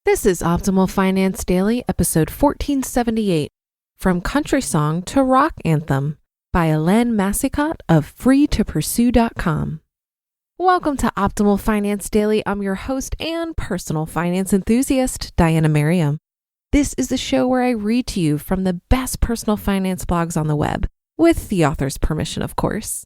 This is Optimal Finance Daily, episode 1478, From Country Song to Rock Anthem by Helene Massicotte of freetopursue.com. Welcome to Optimal Finance Daily. I'm your host and personal finance enthusiast, Diana Merriam. This is the show where I read to you from the best personal finance blogs on the web, with the author's permission, of course.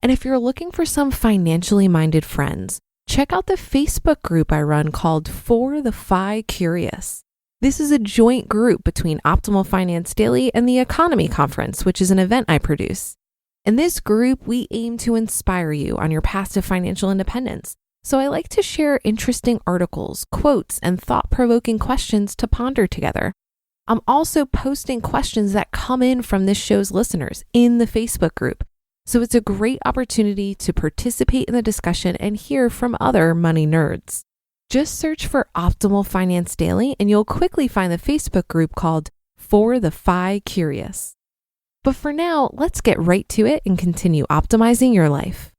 And if you're looking for some financially minded friends, check out the Facebook group I run called For the Fi Curious. This is a joint group between Optimal Finance Daily and the Economy Conference, which is an event I produce. In this group, we aim to inspire you on your path to financial independence. So I like to share interesting articles, quotes, and thought-provoking questions to ponder together. I'm also posting questions that come in from this show's listeners in the Facebook group. So it's a great opportunity to participate in the discussion and hear from other money nerds. Just search for Optimal Finance Daily and you'll quickly find the Facebook group called For the Fi Curious. But for now, let's get right to it and continue optimizing your life.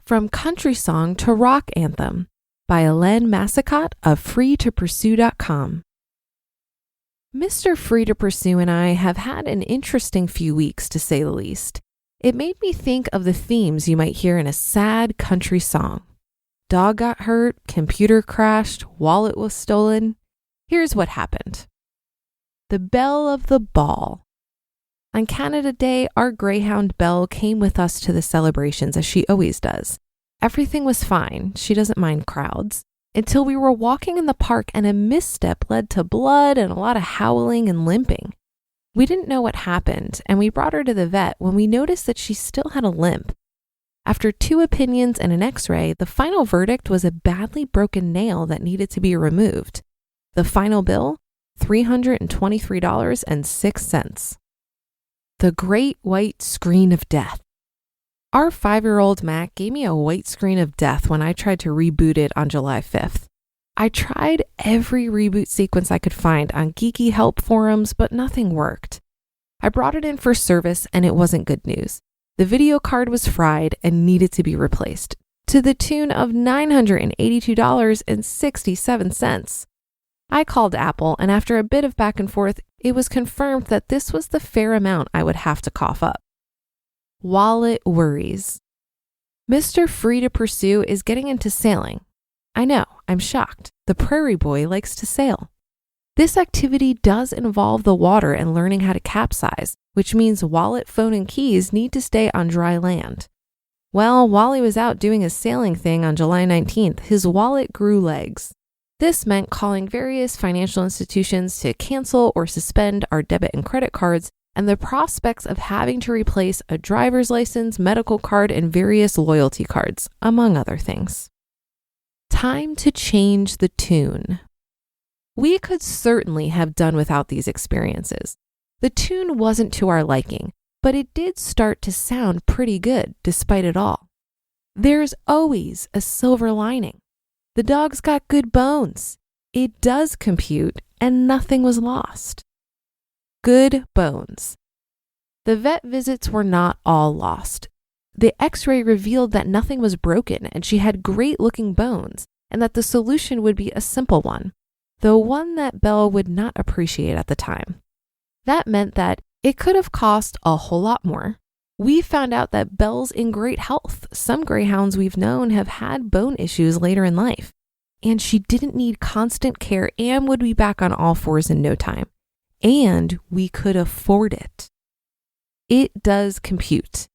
From Country Song to Rock Anthem by Helene Massicotte of freetopursue.com. Mr. Free to Pursue and I have had an interesting few weeks, to say the least. It made me think of the themes you might hear in a sad country song. Dog got hurt, computer crashed, wallet was stolen. Here's what happened. The belle of the ball. On Canada Day, our greyhound Belle came with us to the celebrations, as she always does. Everything was fine. She doesn't mind crowds. Until we were walking in the park and a misstep led to blood and a lot of howling and limping. We didn't know what happened, and we brought her to the vet when we noticed that she still had a limp. After 2 opinions and an x-ray, the final verdict was a badly broken nail that needed to be removed. The final bill? $323.06. The Great White Screen of Death. Our 5-year-old Mac gave me a white screen of death when I tried to reboot it on July 5th. I tried every reboot sequence I could find on geeky help forums, but nothing worked. I brought it in for service and it wasn't good news. The video card was fried and needed to be replaced, to the tune of $982.67. I called Apple, and after a bit of back and forth, it was confirmed that this was the fair amount I would have to cough up. Wallet worries. Mr. Free to Pursue is getting into sailing. I know, I'm shocked. The prairie boy likes to sail. This activity does involve the water and learning how to capsize, which means wallet, phone, and keys need to stay on dry land. Well, while he was out doing his sailing thing on July 19th, his wallet grew legs. This meant calling various financial institutions to cancel or suspend our debit and credit cards, and the prospects of having to replace a driver's license, medical card, and various loyalty cards, among other things. Time to change the tune. We could certainly have done without these experiences. The tune wasn't to our liking, but it did start to sound pretty good despite it all. There's always a silver lining. The dog's got good bones. It does compute, and nothing was lost. Good bones. The vet visits were not all lost. The x-ray revealed that nothing was broken and she had great-looking bones, and that the solution would be a simple one, though one that Belle would not appreciate at the time. That meant that it could have cost a whole lot more. We found out that Belle's in great health. Some greyhounds we've known have had bone issues later in life, and she didn't need constant care and would be back on all fours in no time. And we could afford it. It does compute.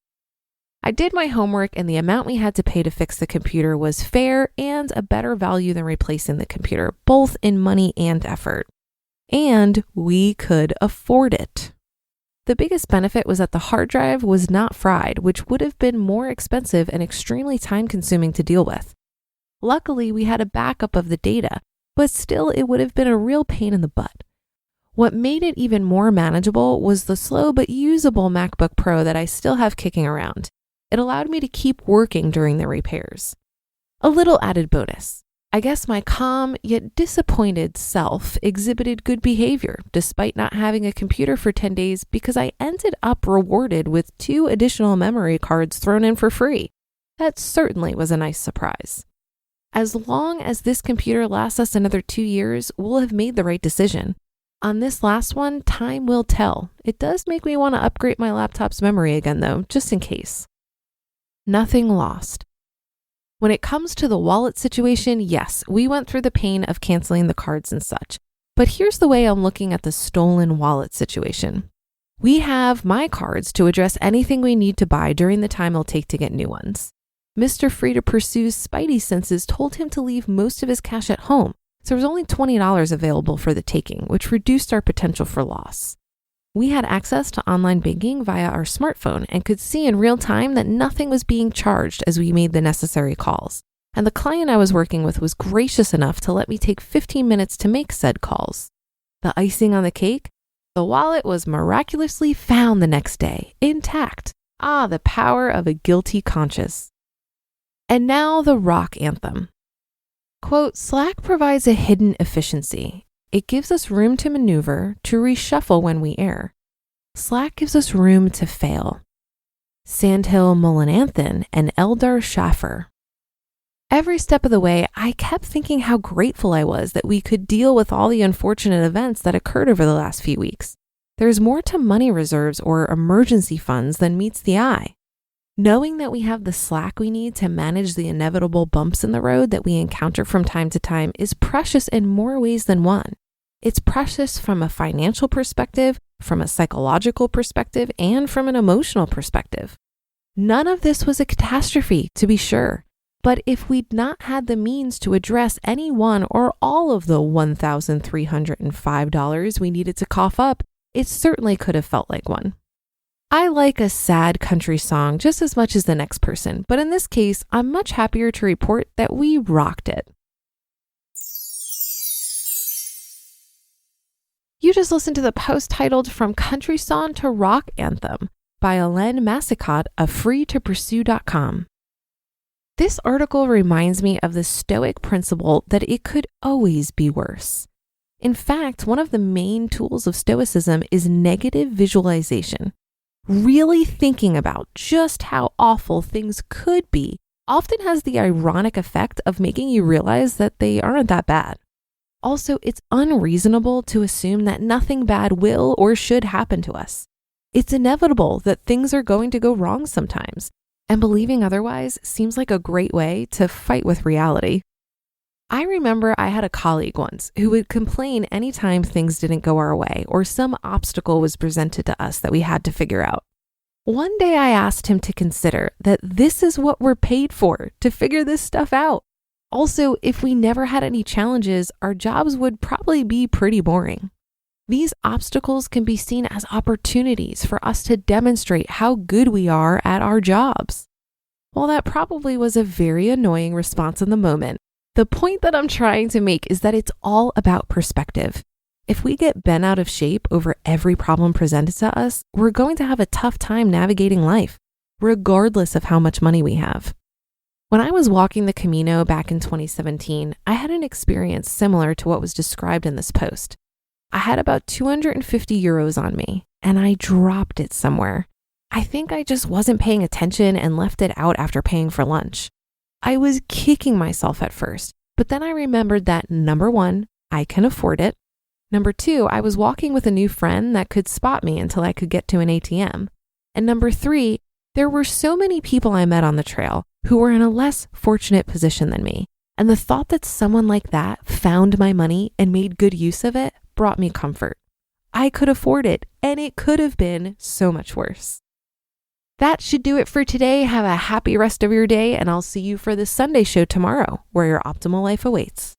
I did my homework, and the amount we had to pay to fix the computer was fair and a better value than replacing the computer, both in money and effort. And we could afford it. The biggest benefit was that the hard drive was not fried, which would have been more expensive and extremely time-consuming to deal with. Luckily, we had a backup of the data, but still it would have been a real pain in the butt. What made it even more manageable was the slow but usable MacBook Pro that I still have kicking around. It allowed me to keep working during the repairs. A little added bonus. I guess my calm yet disappointed self exhibited good behavior despite not having a computer for 10 days because I ended up rewarded with 2 additional memory cards thrown in for free. That certainly was a nice surprise. As long as this computer lasts us another 2 years, we'll have made the right decision. On this last one, time will tell. It does make me want to upgrade my laptop's memory again though, just in case. Nothing lost. When it comes to the wallet situation, yes, we went through the pain of canceling the cards and such. But here's the way I'm looking at the stolen wallet situation. We have my cards to address anything we need to buy during the time it'll take to get new ones. Mr. Free to Pursue's spidey senses told him to leave most of his cash at home, so there was only $20 available for the taking, which reduced our potential for loss. We had access to online banking via our smartphone and could see in real time that nothing was being charged as we made the necessary calls. And the client I was working with was gracious enough to let me take 15 minutes to make said calls. The icing on the cake? The wallet was miraculously found the next day, intact. Ah, the power of a guilty conscience. And now the rock anthem. Quote, Slack provides a hidden efficiency. It gives us room to maneuver, to reshuffle when we err. Slack gives us room to fail. Sandhill Mullenanthan and Eldar Schaffer. Every step of the way, I kept thinking how grateful I was that we could deal with all the unfortunate events that occurred over the last few weeks. There's more to money reserves or emergency funds than meets the eye. Knowing that we have the slack we need to manage the inevitable bumps in the road that we encounter from time to time is precious in more ways than one. It's precious from a financial perspective, from a psychological perspective, and from an emotional perspective. None of this was a catastrophe, to be sure. But if we'd not had the means to address any one or all of the $1,305 we needed to cough up, it certainly could have felt like one. I like a sad country song just as much as the next person, but in this case, I'm much happier to report that we rocked it. You just listened to the post titled From Country Song to Rock Anthem by Helene Massicotte of freetopursue.com. This article reminds me of the Stoic principle that it could always be worse. In fact, one of the main tools of Stoicism is negative visualization. Really thinking about just how awful things could be often has the ironic effect of making you realize that they aren't that bad. Also, it's unreasonable to assume that nothing bad will or should happen to us. It's inevitable that things are going to go wrong sometimes, and believing otherwise seems like a great way to fight with reality. I remember I had a colleague once who would complain anytime things didn't go our way or some obstacle was presented to us that we had to figure out. One day I asked him to consider that this is what we're paid for, to figure this stuff out. Also, if we never had any challenges, our jobs would probably be pretty boring. These obstacles can be seen as opportunities for us to demonstrate how good we are at our jobs. While that probably was a very annoying response in the moment, the point that I'm trying to make is that it's all about perspective. If we get bent out of shape over every problem presented to us, we're going to have a tough time navigating life, regardless of how much money we have. When I was walking the Camino back in 2017, I had an experience similar to what was described in this post. I had about 250 euros on me, and I dropped it somewhere. I think I just wasn't paying attention and left it out after paying for lunch. I was kicking myself at first, but then I remembered that number one, I can afford it. Number two, I was walking with a new friend that could spot me until I could get to an ATM. And number three, there were so many people I met on the trail who were in a less fortunate position than me. And the thought that someone like that found my money and made good use of it brought me comfort. I could afford it, and it could have been so much worse. That should do it for today. Have a happy rest of your day, and I'll see you for the Sunday show tomorrow, where your optimal life awaits.